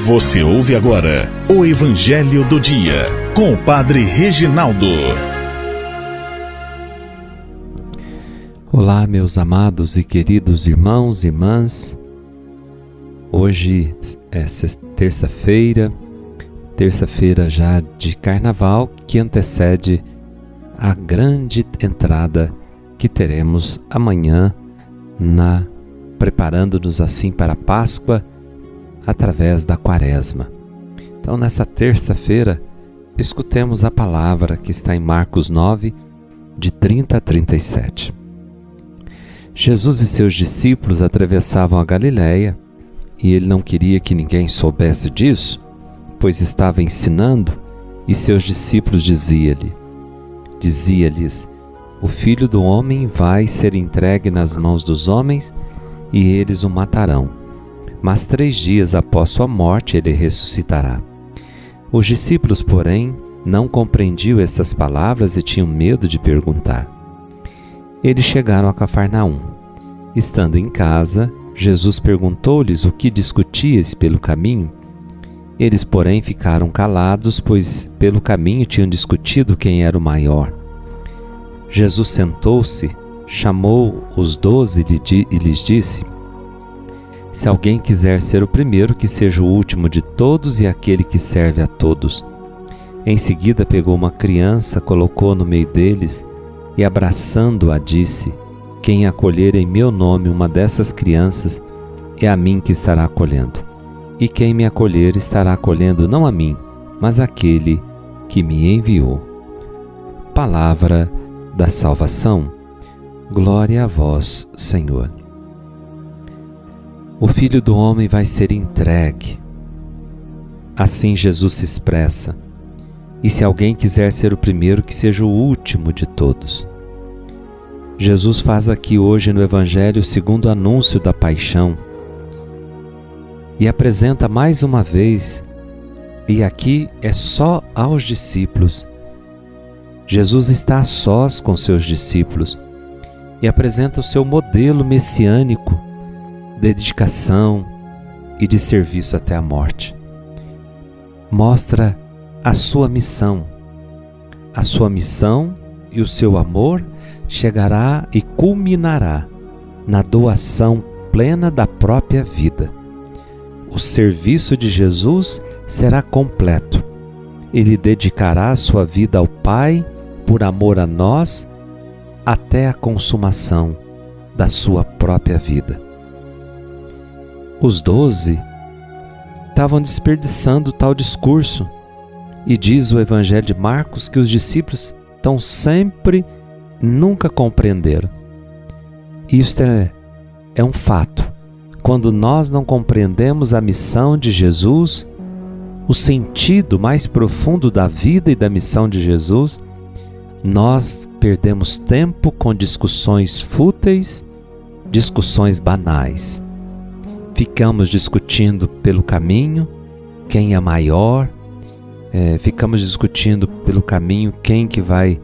Você ouve agora o Evangelho do Dia, com o Padre Reginaldo. Olá, meus amados e queridos irmãos e irmãs. Hoje é terça-feira já de Carnaval, que antecede a grande entrada que teremos amanhã, preparando-nos assim para a Páscoa, através da Quaresma. Então, nessa terça-feira, escutemos a palavra que está em Marcos 9, de 30 a 37. Jesus e seus discípulos atravessavam a Galiléia, e ele não queria que ninguém soubesse disso, pois estava ensinando, e seus discípulos dizia-lhes: o Filho do Homem vai ser entregue nas mãos dos homens, e eles o matarão. Mas 3 dias após sua morte ele ressuscitará. Os discípulos, porém, não compreendiam essas palavras e tinham medo de perguntar. Eles chegaram a Cafarnaum. Estando em casa, Jesus perguntou-lhes o que discutíeis pelo caminho. Eles, porém, ficaram calados, pois pelo caminho tinham discutido quem era o maior. Jesus sentou-se, chamou os 12 e lhes disse: se alguém quiser ser o primeiro, que seja o último de todos e aquele que serve a todos. Em seguida pegou uma criança, colocou no meio deles e, abraçando-a, disse: quem acolher em meu nome uma dessas crianças, é a mim que estará acolhendo. E quem me acolher estará acolhendo não a mim, mas aquele que me enviou. Palavra da salvação. Glória a vós, Senhor. O Filho do Homem vai ser entregue. Assim Jesus se expressa. E se alguém quiser ser o primeiro, que seja o último de todos. Jesus faz aqui hoje no Evangelho o segundo anúncio da paixão e apresenta mais uma vez, e aqui é só aos discípulos. Jesus está a sós com seus discípulos e apresenta o seu modelo messiânico de dedicação e de serviço até a morte. Mostra a sua missão. A sua missão e o seu amor chegará e culminará na doação plena da própria vida. O serviço de Jesus será completo. Ele dedicará a sua vida ao Pai por amor a nós até a consumação da sua própria vida. Os 12 estavam desperdiçando tal discurso, e diz o Evangelho de Marcos que os discípulos nunca compreenderam. Isto é um fato. Quando nós não compreendemos a missão de Jesus, o sentido mais profundo da vida e da missão de Jesus, nós perdemos tempo com discussões fúteis, discussões banais. Ficamos discutindo pelo caminho quem é maior, ficamos discutindo pelo caminho quem que vai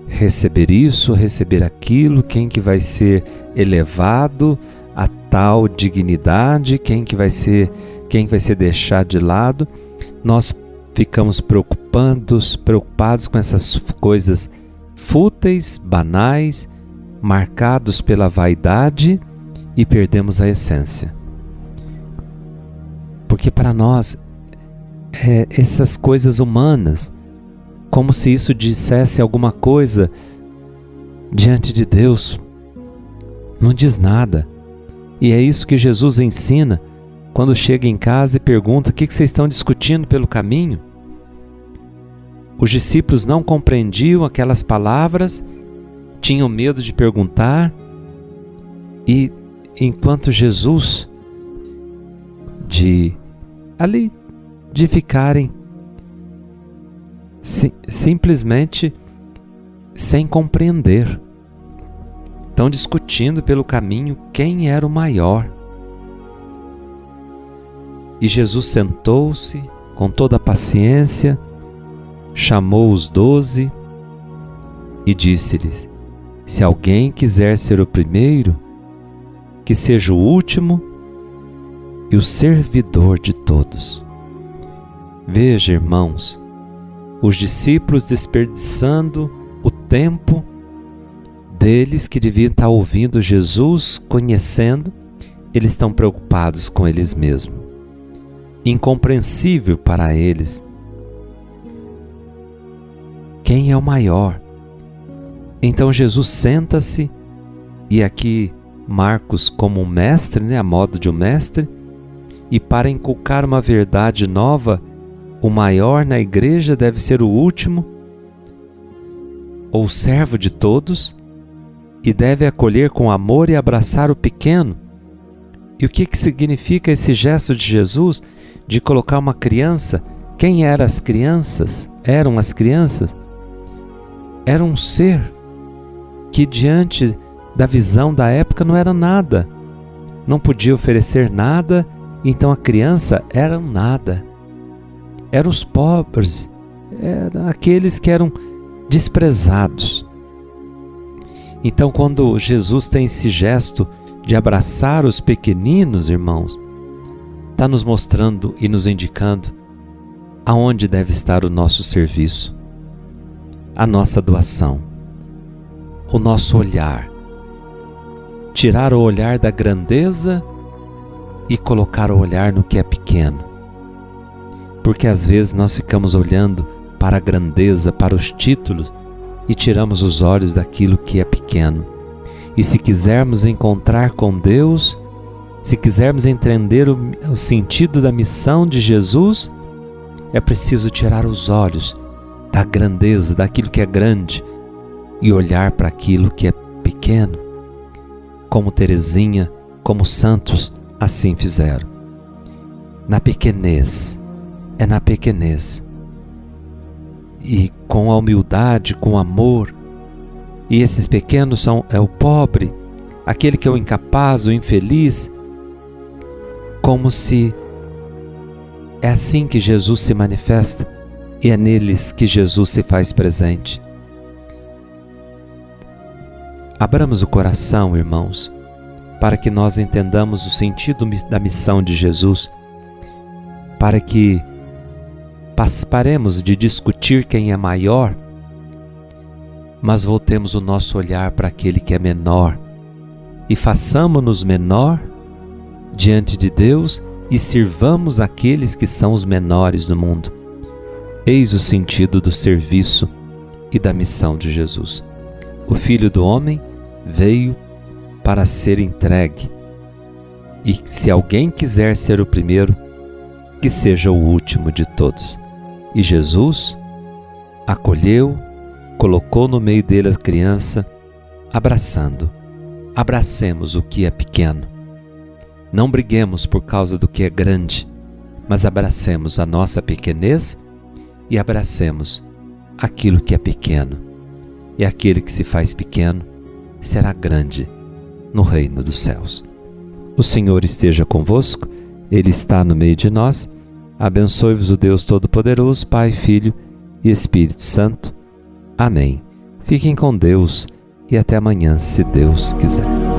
receber isso, receber aquilo, quem que vai ser elevado a tal dignidade, quem vai ser deixado de lado. Nós ficamos preocupados com essas coisas fúteis, banais, marcados pela vaidade, e perdemos a essência. Porque para nós, essas coisas humanas, como se isso dissesse alguma coisa diante de Deus, não diz nada. E é isso que Jesus ensina quando chega em casa e pergunta: o que vocês estão discutindo pelo caminho? Os discípulos não compreendiam aquelas palavras, tinham medo de perguntar, e enquanto Jesus de ficarem simplesmente sem compreender. Estão discutindo pelo caminho quem era o maior. E Jesus sentou-se com toda a paciência, chamou os 12 e disse-lhes: se alguém quiser ser o primeiro, que seja o último e o servidor de todos. Veja, irmãos, os discípulos desperdiçando o tempo deles que deviam estar ouvindo Jesus, conhecendo, eles estão preocupados com eles mesmos. Incompreensível para eles. Quem é o maior? Então Jesus senta-se, e aqui Marcos como um mestre, a modo de um mestre, e para inculcar uma verdade nova, o maior na igreja deve ser o último, ou servo de todos, e deve acolher com amor e abraçar o pequeno. E o que significa esse gesto de Jesus de colocar uma criança? Quem eram as crianças? Eram as crianças? Era um ser que diante da visão da época não era nada. Não podia oferecer nada, então a criança era um nada. Eram os pobres, eram aqueles que eram desprezados. Então, quando Jesus tem esse gesto de abraçar os pequeninos, irmãos, está nos mostrando e nos indicando aonde deve estar o nosso serviço, a nossa doação, o nosso olhar. Tirar o olhar da grandeza e colocar o olhar no que é pequeno. Porque às vezes nós ficamos olhando para a grandeza, para os títulos, e tiramos os olhos daquilo que é pequeno. E se quisermos encontrar com Deus, se quisermos entender o sentido da missão de Jesus, é preciso tirar os olhos da grandeza, daquilo que é grande, e olhar para aquilo que é pequeno, como Teresinha, como santos assim fizeram. Na pequenez, é na pequenez. E com a humildade, com amor. E esses pequenos é o pobre, aquele que é o incapaz, o infeliz. Como se é assim que Jesus se manifesta e é neles que Jesus se faz presente. Abramos o coração, irmãos, para que nós entendamos o sentido da missão de Jesus, para que paremos de discutir quem é maior, mas voltemos o nosso olhar para aquele que é menor e façamo-nos menor diante de Deus e sirvamos aqueles que são os menores do mundo. Eis o sentido do serviço e da missão de Jesus. O Filho do Homem veio para ser entregue, e se alguém quiser ser o primeiro, que seja o último de todos. E Jesus acolheu, colocou no meio dele a criança, abraçando. Abracemos o que é pequeno. Não briguemos por causa do que é grande, mas abracemos a nossa pequenez e abracemos aquilo que é pequeno. E aquele que se faz pequeno será grande no reino dos céus. O Senhor esteja convosco, Ele está no meio de nós. Abençoe-vos o Deus Todo-Poderoso, Pai, Filho e Espírito Santo. Amém. Fiquem com Deus e até amanhã, se Deus quiser.